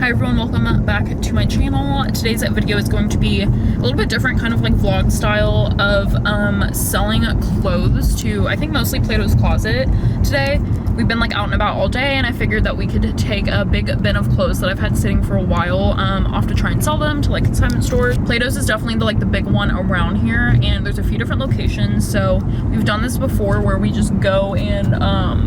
Hi everyone, welcome back to my channel. Today's video is going to be a little bit different, kind of like vlog style of selling clothes to, I think, mostly Plato's Closet today. We've been like out and about all day, and I figured that we could take a big bin of clothes that I've had sitting for a while off to try and sell them to like consignment stores. Plato's is definitely the big one around here, and there's a few different locations. So we've done this before where we just go and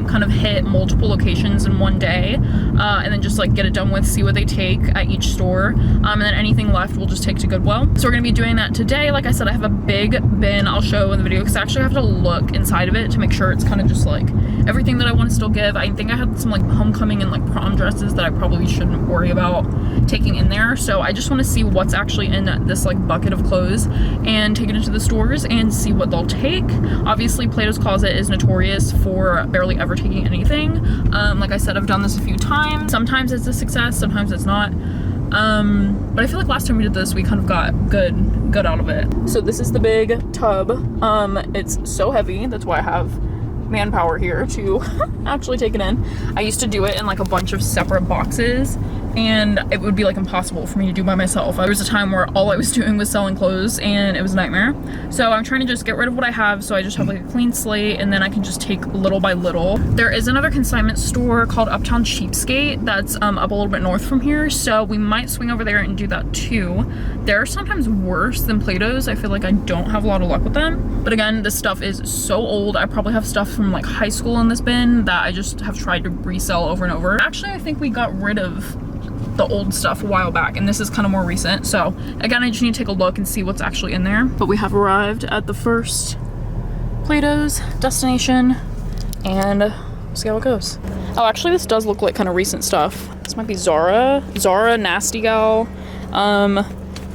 kind of hit multiple locations in one day, and then just like get it done with, see what they take at each store, and then anything left we'll just take to Goodwill. So we're gonna be doing that today. Like I said, I have a big bin I'll show in the video because I actually have to look inside of it to make sure it's kind of just like everything that I want to still give. I think I had some like homecoming and like prom dresses that I probably shouldn't worry about taking in there. So I just want to see what's actually in this like bucket of clothes and take it into the stores and see what they'll take. Obviously Plato's Closet is notorious for barely ever taking anything. Like I said, I've done this a few times. Sometimes it's a success, sometimes it's not. But I feel like last time we did this, we kind of got good out of it. So this is the big tub. It's so heavy, that's why I have manpower here to actually take it in. I used to do it in like a bunch of separate boxes, and it would be like impossible for me to do by myself. There was a time where all I was doing was selling clothes and it was a nightmare. So I'm trying to just get rid of what I have, so I just have like a clean slate, and then I can just take little by little. There is another consignment store called Uptown Cheapskate that's up a little bit north from here, so we might swing over there and do that too. They're sometimes worse than Plato's. I feel like I don't have a lot of luck with them, but again, this stuff is so old. I probably have stuff from like high school in this bin that I just have tried to resell over and over. Actually, I think we got rid of the old stuff a while back, and this is kind of more recent. So again, I just need to take a look and see what's actually in there. But we have arrived at the first Plato's destination, and we'll see how it goes. Oh, actually this does look like kind of recent stuff. This might be Zara Nasty Gal.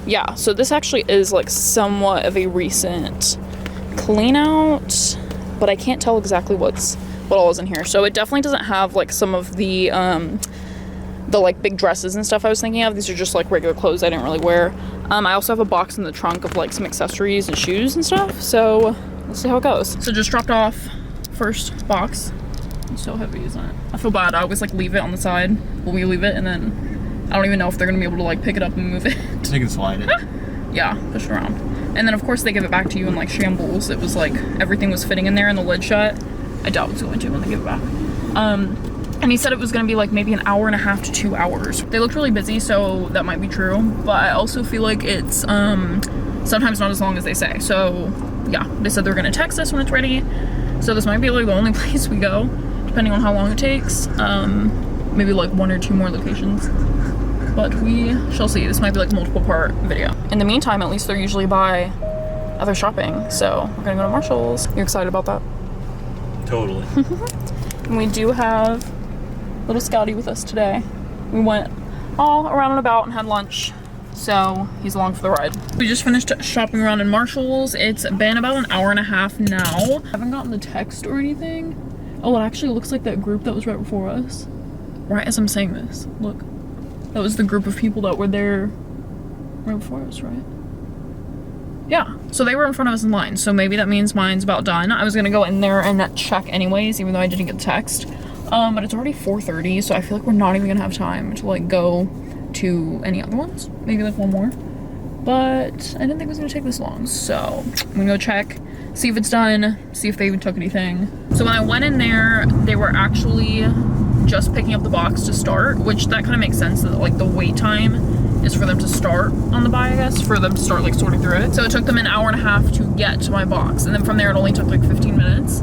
Yeah, so this actually is like somewhat of a recent clean out, but I can't tell exactly what all is in here. So it definitely doesn't have like some of the like big dresses and stuff I was thinking of. These are just like regular clothes I didn't really wear. I also have a box in the trunk of like some accessories and shoes and stuff. So let's see how it goes. So just dropped off first box. It's so heavy, isn't it? I feel bad. I always like leave it on the side when we leave it, and then I don't even know if they're gonna be able to like pick it up and move it. They can slide it. Yeah, push it around. And then of course they give it back to you in like shambles. It was like everything was fitting in there and the lid shut. I doubt it's going to when they give it back. And he said it was gonna be like maybe an hour and a half to 2 hours. They looked really busy, so that might be true, but I also feel like it's sometimes not as long as they say. So yeah, they said they're gonna text us when it's ready. So this might be like the only place we go, depending on how long it takes. Maybe like 1 or 2 more locations, but we shall see. This might be like a multiple part video. In the meantime, at least they're usually by other shopping. So we're gonna go to Marshall's. You excited about that? Totally. And we do have little Scouty with us today. We went all around and about and had lunch, so he's along for the ride. We just finished shopping around in Marshall's. It's been about an hour and a half now. I haven't gotten the text or anything. Oh, it actually looks like that group that was right before us. Right as I'm saying this, look. That was the group of people that were there right before us, right? Yeah, so they were in front of us in line, so maybe that means mine's about done. I was gonna go in there and check anyways, even though I didn't get the text. But it's already 4:30, so I feel like we're not even gonna have time to like go to any other ones. Maybe like one more. But I didn't think it was gonna take this long, so I'm gonna go check, see if it's done, see if they even took anything. So when I went in there, they were actually just picking up the box to start, which that kind of makes sense that like the wait time is for them to start on the buy, I guess, for them to start like sorting through it. So it took them an hour and a half to get to my box, and then from there it only took like 15 minutes.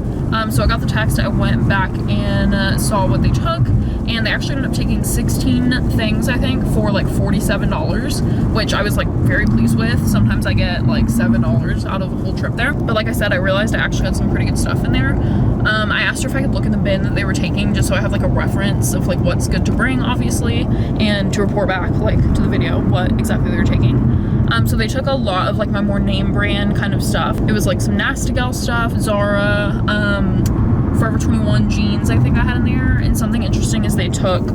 So I got the text, I went back and saw what they took, and they actually ended up taking 16 things, I think, for like $47, which I was like very pleased with. Sometimes I get like $7 out of a whole trip there, but like I said, I realized I actually had some pretty good stuff in there. I asked her if I could look in the bin that they were taking, just so I have like a reference of like what's good to bring, obviously, and to report back like to the video what exactly they were taking. So they took a lot of like my more name brand kind of stuff. It was like some Nasty Gal stuff, Zara, Forever 21 jeans I think I had in there. And something interesting is they took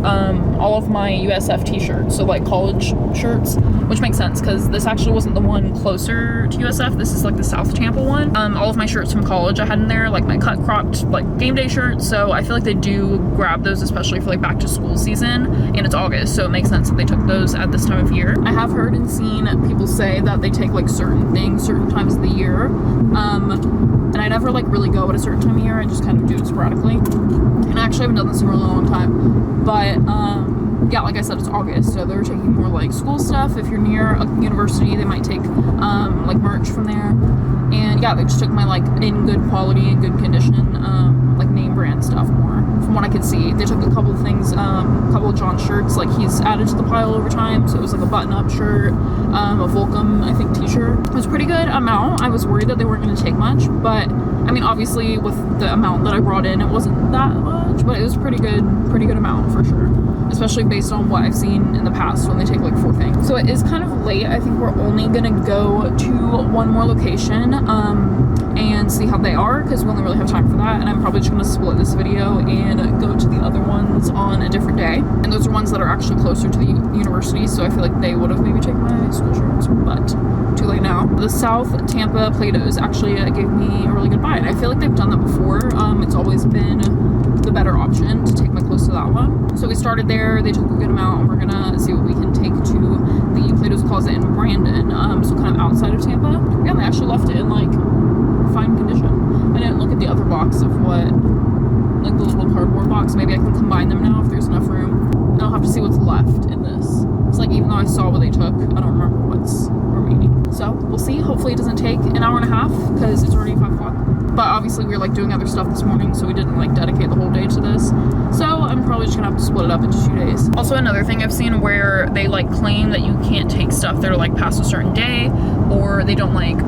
all of my USF t-shirts, so like college shirts, which makes sense because this actually wasn't the one closer to USF. This is like the South Tampa one. All of my shirts from college I had in there, like my cut cropped like game day shirts, so I feel like they do grab those, especially for like back to school season, and it's August, so it makes sense that they took those at this time of year. I have heard and seen people say that they take like certain things certain times of the year, and I never like really go at a certain time of year. I just kind of do it sporadically, and I actually haven't done this in a really long time, but yeah, like I said, it's August, so they're taking more like school stuff. If you're near a university, they might take like merch from there. And yeah, they just took my like in good quality and good condition like name brand stuff more, from what I could see. They took a couple of things, a couple of John's shirts, like he's added to the pile over time, so it was like a button-up shirt, a Volcom I think t-shirt. It was a pretty good amount. I was worried that they weren't going to take much, but I mean, obviously with the amount that I brought in, it wasn't that much, but it was pretty good amount for sure, especially based on what I've seen in the past when they take like 4 things. So it is kind of late. I think we're only gonna go to one more location and see how they are, because we only really have time for that, and I'm probably just gonna split this video and go to the other ones on a different day. And those are ones that are actually closer to the university, so I feel like they would have maybe taken my school shirts, but too late now. The South Tampa Platos actually gave me a really good buy, and I feel like they've done that before. It's always been the better option to take my clothes to that one. So we started there, they took a good amount, and we're gonna see what we can take to the Plato's Closet in Brandon, so kind of outside of Tampa. Yeah, they actually left it in like fine condition. I didn't look at the other box of what, like the little cardboard box. Maybe I can combine them now if there's enough room. And I'll have to see what's left in this. It's like, even though I saw what they took, I don't remember what's remaining. So we'll see. Hopefully it doesn't take an hour and a half, because it's already 5 o'clock. But obviously we were like doing other stuff this morning, so we didn't like dedicate the whole day to this. So I'm probably just gonna have to split it up into 2 days. Also, another thing I've seen where they like claim that you can't take stuff that are like past a certain day, or they don't like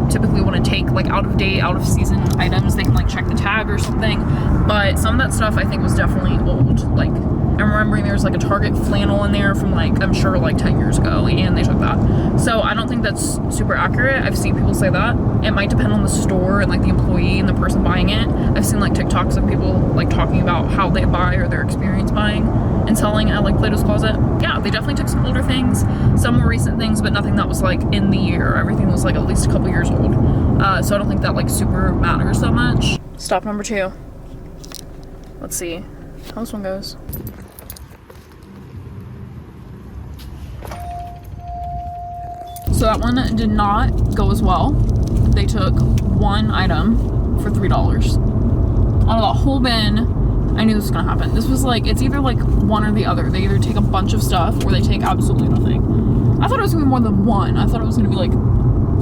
typically want to take like out of date, out of season items. They can like check the tag or something, but some of that stuff I think was definitely old. Like, I'm remembering there was like a Target flannel in there from like, I'm sure like 10 years ago, and they took that. So I don't think that's super accurate. I've seen people say that. It might depend on the store and like the employee and the person buying it. I've seen like TikToks of people like talking about how they buy or their experience buying and selling at like Plato's Closet. Yeah, they definitely took some older things, some more recent things, but nothing that was like in the year. Everything was like at least a couple years old. So I don't think that like super matters so much. Stop number 2. Let's see how this one goes. So that one did not go as well. They took one item for $3. Out of the whole bin, I knew this was gonna happen. This was like, it's either like one or the other. They either take a bunch of stuff or they take absolutely nothing. I thought it was gonna be more than one. I thought it was gonna be like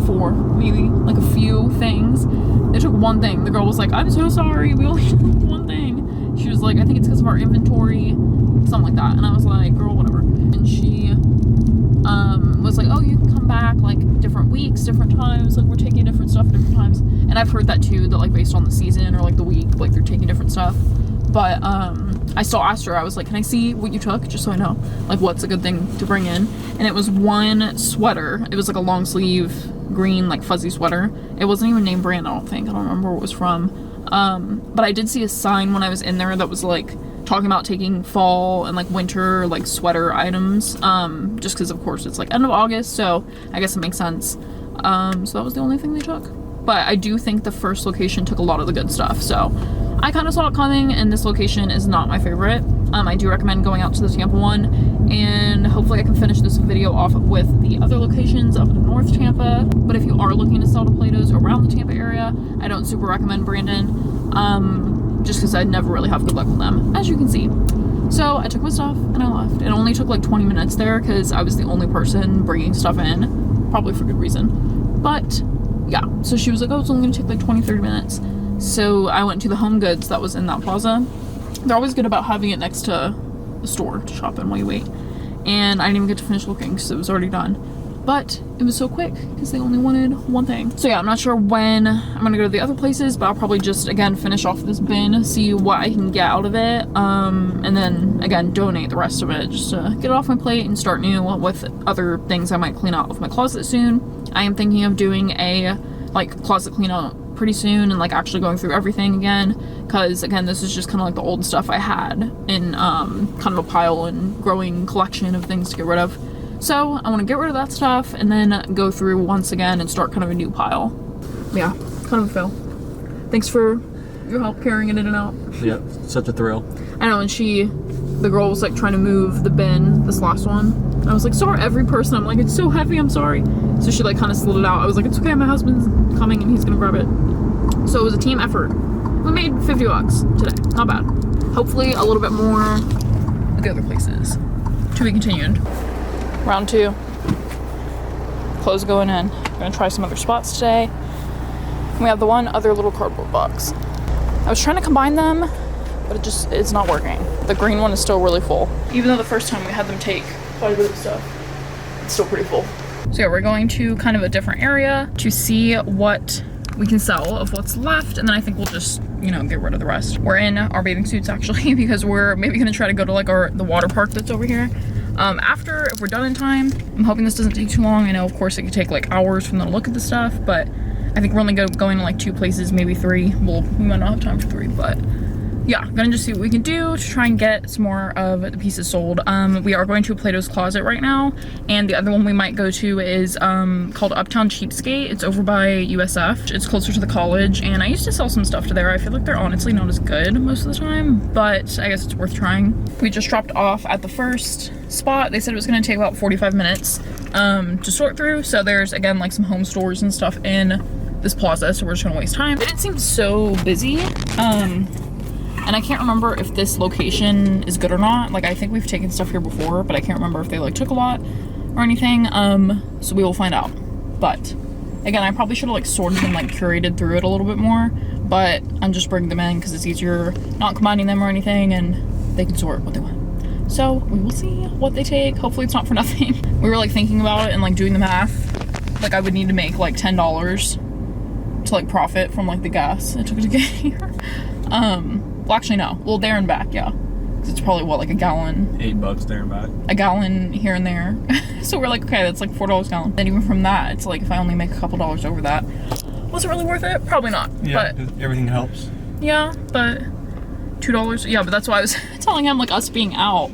4, maybe, like a few things. They took one thing. The girl was like, I'm so sorry, we only took one thing. She was like, I think it's because of our inventory, something like that. And I was like, girl, whatever. And she was like, oh, you can come back like different weeks, different times, like we're taking different stuff at different times. And I've heard that too, that like based on the season or like the week, like they're taking different stuff. But I still asked her, I was like, can I see what you took, just so I know like what's a good thing to bring in. And it was one sweater. It was like a long sleeve green like fuzzy sweater. It wasn't even name brand, I don't think. I don't remember where it was from. But I did see a sign when I was in there that was like talking about taking fall and like winter like sweater items, just because of course it's like end of August, so I guess it makes sense. So that was the only thing they took. But I do think the first location took a lot of the good stuff, so I kind of saw it coming, and this location is not my favorite. I do recommend going out to the Tampa one, and hopefully I can finish this video off with the other locations up in North Tampa. But if you are looking to sell to Plato's around the Tampa area, I don't super recommend Brandon, just because I never really have good luck with them, as you can see. So I took my stuff and I left. It only took like 20 minutes there because I was the only person bringing stuff in, probably for good reason. But yeah, so she was like, oh, it's only gonna take like 20-30 minutes. So I went to the Home Goods that was in that plaza. They're always good about having it next to the store to shop in while you wait. And I didn't even get to finish looking because it was already done. But it was so quick because they only wanted one thing. So yeah, I'm not sure when I'm gonna go to the other places, but I'll probably just, again, finish off this bin, see what I can get out of it, and then, again, donate the rest of it just to get it off my plate and start new with other things I might clean out of my closet soon. I am thinking of doing a, like, closet clean out pretty soon and, like, actually going through everything again, because again, this is just kind of like the old stuff I had in kind of a pile and growing collection of things to get rid of. So I want to get rid of that stuff and then go through once again and start kind of a new pile. Yeah, kind of a fail. Thanks for your help carrying it in and out. Yeah, such a thrill. I know, and the girl was like trying to move the bin, this last one. I was like, so are every person. I'm like, it's so heavy, I'm sorry. So she like kind of slid it out. I was like, it's okay, my husband's coming and he's gonna grab it. So it was a team effort. We made $50 today, not bad. Hopefully a little bit more at the other places. To be continued. Round 2. Clothes going in. We're gonna try some other spots today. We have the one other little cardboard box. I was trying to combine them, but it's not working. The green one is still really full. Even though the first time we had them take quite a bit of stuff, it's still pretty full. So yeah, we're going to kind of a different area to see what we can sell of what's left, and then I think we'll just, you know, get rid of the rest. We're in our bathing suits actually because we're maybe gonna try to go to like the water park that's over here. After, if we're done in time, I'm hoping this doesn't take too long. I know of course it could take like hours from the look of the stuff, but I think we're only going to like 2 places, maybe 3. We might not have time for 3, but yeah, gonna just see what we can do to try and get some more of the pieces sold. We are going to Plato's Closet right now, and the other one we might go to is called Uptown Cheapskate. It's over by USF. It's closer to the college, and I used to sell some stuff to there. I feel like they're honestly not as good most of the time, but I guess it's worth trying. We just dropped off at the first spot. They said it was gonna take about 45 minutes to sort through, so there's again like some home stores and stuff in this plaza, so we're just gonna waste time. It didn't seem so busy. And I can't remember if this location is good or not. Like, I think we've taken stuff here before, but I can't remember if they like took a lot or anything. So we will find out. But again, I probably should have like sorted and like curated through it a little bit more, but I'm just bringing them in because it's easier not combining them or anything, and they can sort what they want. So we will see what they take. Hopefully it's not for nothing. We were like thinking about it and like doing the math. Like I would need to make like $10 to like profit from like the gas it took to get here. Well, actually, no. Well, there and back, yeah. It's probably, what, like a gallon? $8 there and back. A gallon here and there. So we're like, okay, that's like $4 a gallon. Then even from that, it's like, if I only make a couple dollars over that, was it really worth it? Probably not. Yeah, but everything helps. Yeah, but $2, yeah, but that's why I was telling him, like, us being out,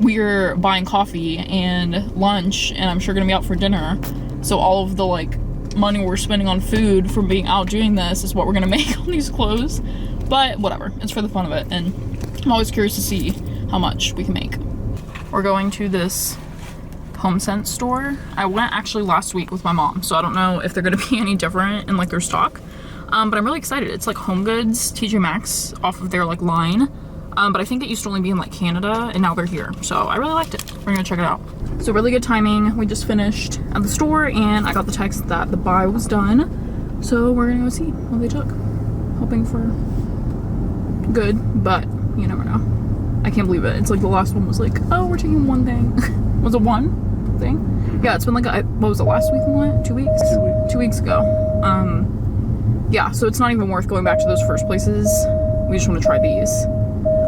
we're buying coffee and lunch, and I'm sure gonna be out for dinner. So all of the, like, money we're spending on food from being out doing this is what we're gonna make on these clothes. But whatever, it's for the fun of it, and I'm always curious to see how much we can make. We're going to this HomeSense store. I went actually last week with my mom, so I don't know if they're gonna be any different in like their stock. But I'm really excited. It's like Home Goods, TJ Maxx off of their like line. But I think it used to only be in like Canada, and now they're here. So I really liked it. We're gonna check it out. So really good timing. We just finished at the store, and I got the text that the buy was done. So we're gonna go see what they took. Hoping for good, but you never know. I can't believe it. It's like the last one was like, oh, we're taking one thing. Was it one thing? Yeah, it's been like, what was it, last week we went? 2 weeks? 2 weeks. 2 weeks ago. Yeah, so it's not even worth going back to those first places. We just want to try these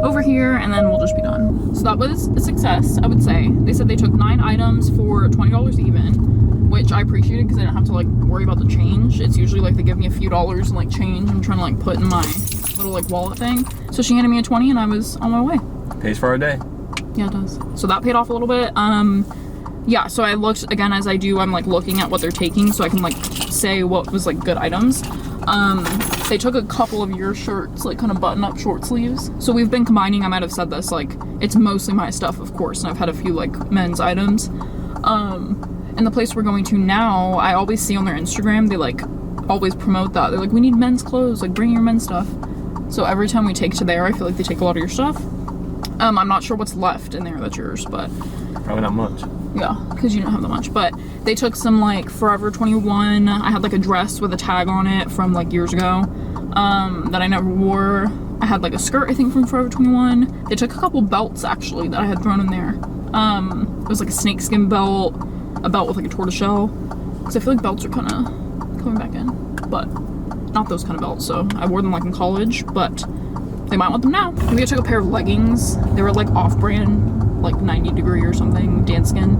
over here, and then we'll just be done. So that was a success, I would say. They said they took 9 items for $20 even, which I appreciated because I didn't have to like worry about the change. It's usually like they give me a few dollars and like change I'm trying to like put in my little like wallet thing. So she handed me a 20 and I was on my way. Pays for our day. Yeah, it does. So that paid off a little bit. Yeah, so I looked, again, as I do, I'm like looking at what they're taking so I can like say what was like good items. They took a couple of your shirts, like kind of button up short sleeves. So we've been combining, I might have said this, like it's mostly my stuff, of course, and I've had a few like men's items. And the place we're going to now, I always see on their Instagram, they like always promote that. They're like, we need men's clothes, like bring your men's stuff. So every time we take to there, I feel like they take a lot of your stuff. I'm not sure what's left in there that's yours, but probably not much. Yeah, because you don't have that much. But they took some like Forever 21. I had like a dress with a tag on it from like years ago that I never wore. I had like a skirt, I think, from Forever 21. They took a couple belts actually that I had thrown in there. It was like a snakeskin belt, a belt with like a tortoiseshell, because I feel like belts are kind of coming back in, but not those kind of belts. So I wore them like in college, but they might want them now. Maybe I took a pair of leggings. They were like off-brand, like 90 degree or something, danskin.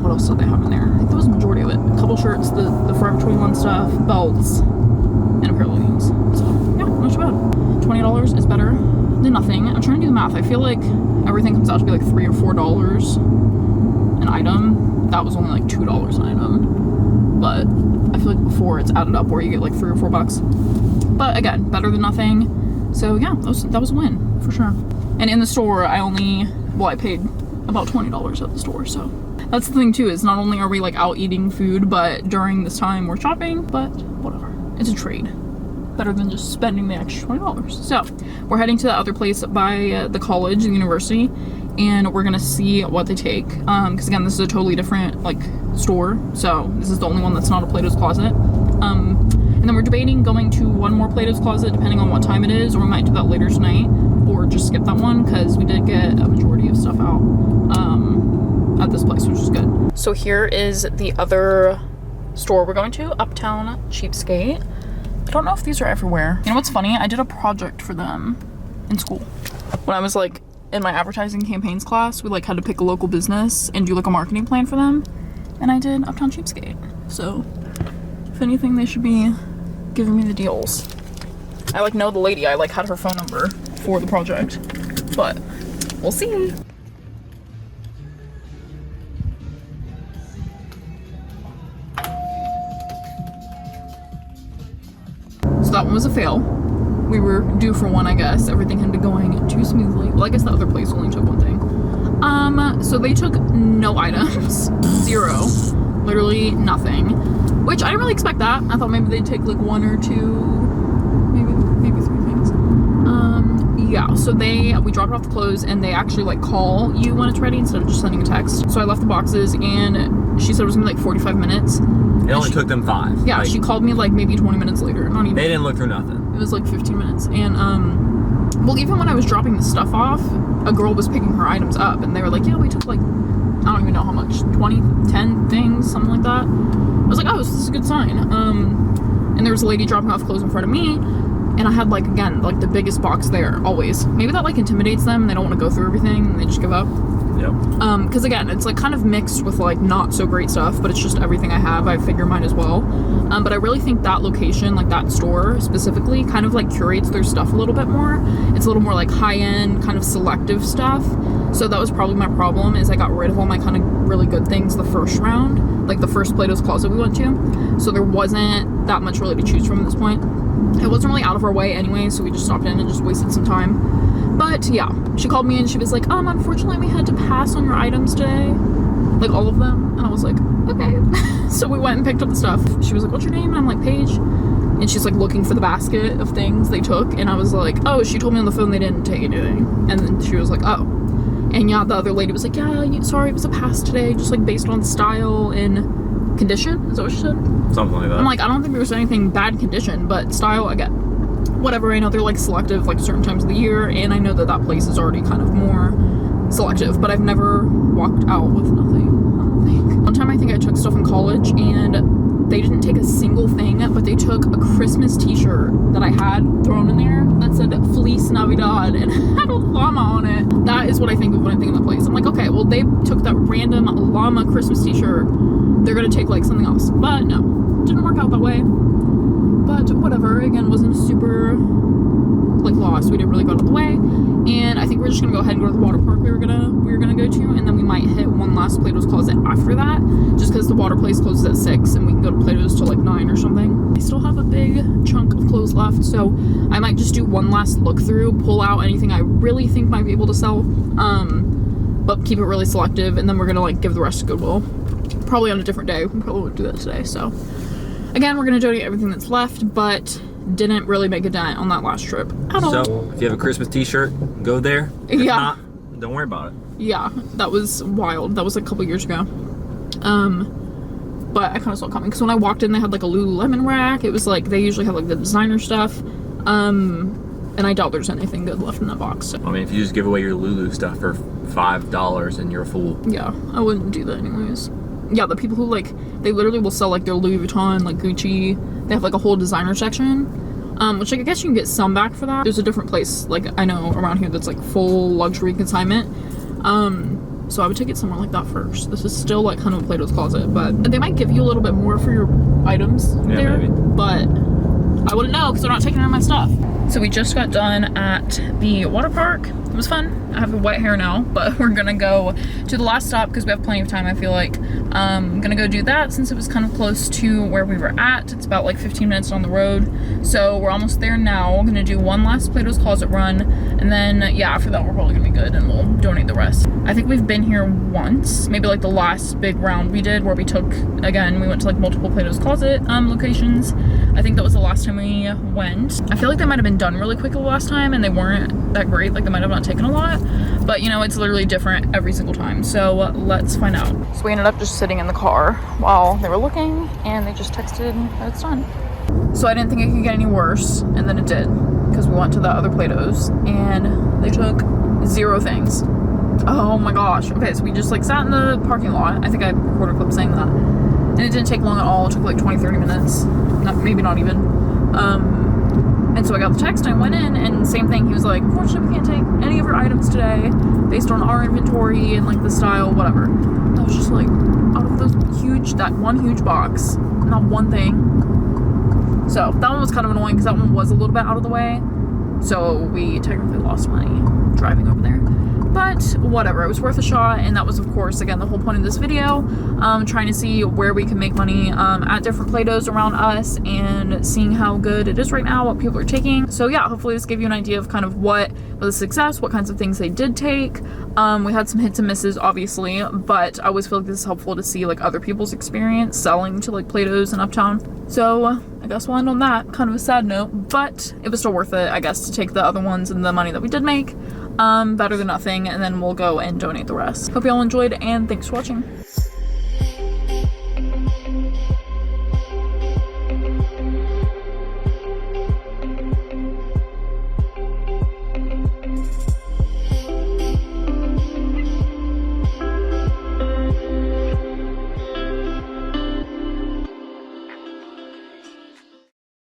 What else did they have in there? I think that was the majority of it. A couple shirts, the Forever 21 stuff, belts, and a pair of leggings. So yeah, I'm not $20 is better than nothing. I'm trying to do the math. I feel like everything comes out to be like $3 or $4 an item. That was only like $2 an item. But I feel like before it's added up where you get like $3 or $4. But again, better than nothing. So yeah, that was a win for sure. And in the store, I paid about $20 at the store. So that's the thing too, is not only are we like out eating food, but during this time we're shopping, but whatever. It's a trade. Better than just spending the extra $20. So we're heading to the other place by the college, the university, and we're gonna see what they take. Because again, this is a totally different like store. So this is the only one that's not a Plato's Closet. And then we're debating going to one more Plato's Closet depending on what time it is, or we might do that later tonight, or just skip that one because we did get a majority of stuff out at this place, which is good. So here is the other store we're going to, Uptown Cheapskate. I don't know if these are everywhere. You know what's funny? I did a project for them in school. When I was like in my advertising campaigns class, we like had to pick a local business and do like a marketing plan for them. And I did Uptown Cheapskate. So if anything, they should be giving me the deals. I like know the lady. I like had her phone number for the project, but we'll see. So that one was a fail. We were due for one, I guess. Everything had been going too smoothly. Well, I guess the other place only took one thing. So they took no items. 0. Literally nothing. Which I didn't really expect that. I thought maybe they'd take like 1 or 2, maybe 3 things. Yeah, so we dropped off the clothes and they actually like call you when it's ready instead of just sending a text. So I left the boxes and she said it was gonna be like 45 minutes. It only took them 5. Yeah, like, she called me like maybe 20 minutes later. Not even. They didn't look through nothing. It was like 15 minutes. And well, even when I was dropping the stuff off, a girl was picking her items up and they were like, yeah, we took like, I don't even know how much, 20, 10 things, something like that. I was like, oh, this is a good sign. And there was a lady dropping off clothes in front of me, and I had like, again, like the biggest box there, always. Maybe that like intimidates them and they don't want to go through everything and they just give up. Yep. Because again, it's like kind of mixed with like not so great stuff, but it's just everything I have. I figure might as well. But I really think that location, like that store specifically, kind of like curates their stuff a little bit more. It's a little more like high-end, kind of selective stuff. So that was probably my problem, is I got rid of all my kind of really good things the first round, like the first Plato's Closet we went to. So there wasn't that much really to choose from at this point. It wasn't really out of our way anyway, so we just stopped in and just wasted some time. But yeah, she called me and she was like, unfortunately we had to pass on your items today. Like all of them. And I was like, okay. So we went and picked up the stuff. She was like, what's your name? And I'm like, Paige. And she's like looking for the basket of things they took. And I was like, oh, she told me on the phone they didn't take anything. And then she was like, oh. And yeah, the other lady was like, yeah, sorry, it was a pass today, just like based on style and condition. Is that what she said? Something like that. I'm like, I don't think there was anything bad condition, but style, I get. Whatever, I know they're like selective like certain times of the year, and I know that that place is already kind of more selective, but I've never walked out with nothing, I don't think. One time I think I took stuff in college and they didn't take a single thing, but they took a Christmas t-shirt that I had thrown in there that said Feliz Navidad and had a llama on it. That is what I think of when I think of the place. I'm like, okay, well they took that random llama Christmas t-shirt, they're gonna take like something else. But no, didn't work out that way. But whatever, again, wasn't super like lost. We didn't really go out of the way, and I think we're just gonna go ahead and go to the water park we were gonna go to, and then we might hit one last Plato's Closet after that, just because the water place closes at 6 and we can go to Plato's till like 9 or something. I still have a big chunk of clothes left, so I might just do one last look through, pull out anything I really think might be able to sell, but keep it really selective, and then we're gonna like give the rest to Goodwill, probably on a different day. We probably won't do that today. So again, we're gonna donate everything that's left, but didn't really make a dent on that last trip at all. So if you have a Christmas t-shirt, go there. If yeah. not, don't worry about it. Yeah, that was wild. That was like a couple years ago. But I kind of saw it coming, because when I walked in, they had like a Lululemon rack. It was like, they usually have like the designer stuff. And I doubt there's anything good left in that box. So. I mean, if you just give away your Lulu stuff for $5 and you're a fool. Yeah, I wouldn't do that anyways. Yeah, the people who like, they literally will sell like their Louis Vuitton, like Gucci. They have like a whole designer section, which like, I guess you can get some back for that. There's a different place like I know around here that's like full luxury consignment. So I would take it somewhere like that first. This is still like kind of a Plato's Closet, but they might give you a little bit more for your items there. Maybe. But I wouldn't know because they're not taking any of my stuff. So we just got done at the water park. It was fun. I have wet hair now, but we're gonna go to the last stop because we have plenty of time, I feel like. I'm gonna go do that since it was kind of close to where we were at. It's about like 15 minutes on the road. So we're almost there now. I'm gonna do one last Plato's Closet run. And then, yeah, after that, we're probably gonna be good and we'll donate the rest. I think we've been here once, maybe like the last big round we did where we took, again, we went to like multiple Plato's Closet locations. I think that was the last time we went. I feel like they might have been done really quick the last time and they weren't that great. Like they might have not taken a lot, but you know, it's literally different every single time. So let's find out. So we ended up just sitting in the car while they were looking and they just texted that it's done. So I didn't think it could get any worse, and then it did because we went to the other Plato's and they took 0 things. Oh my gosh. Okay, so we just like sat in the parking lot. I think I recorded a clip saying that. And it didn't take long at all. It took like 20-30 minutes. Maybe not even. And so I got the text and I went in and same thing. He was like, unfortunately we can't take any of your items today based on our inventory and like the style, whatever. I was just like, out of that one huge box, not one thing. So that one was kind of annoying because that one was a little bit out of the way. So we technically lost money driving over there. But whatever, it was worth a shot, and that was of course again the whole point of this video, trying to see where we can make money at different Plato's around us and seeing how good it is right now, what people are taking. So yeah, hopefully this gave you an idea of kind of what was a success, what kinds of things they did take. We had some hits and misses obviously, but I always feel like this is helpful to see like other people's experience selling to like Plato's and Uptown. So I guess we'll end on that, kind of a sad note, but it was still worth it, I guess, to take the other ones and the money that we did make. Better than nothing, and then we'll go and donate the rest. Hope you all enjoyed, and thanks for watching.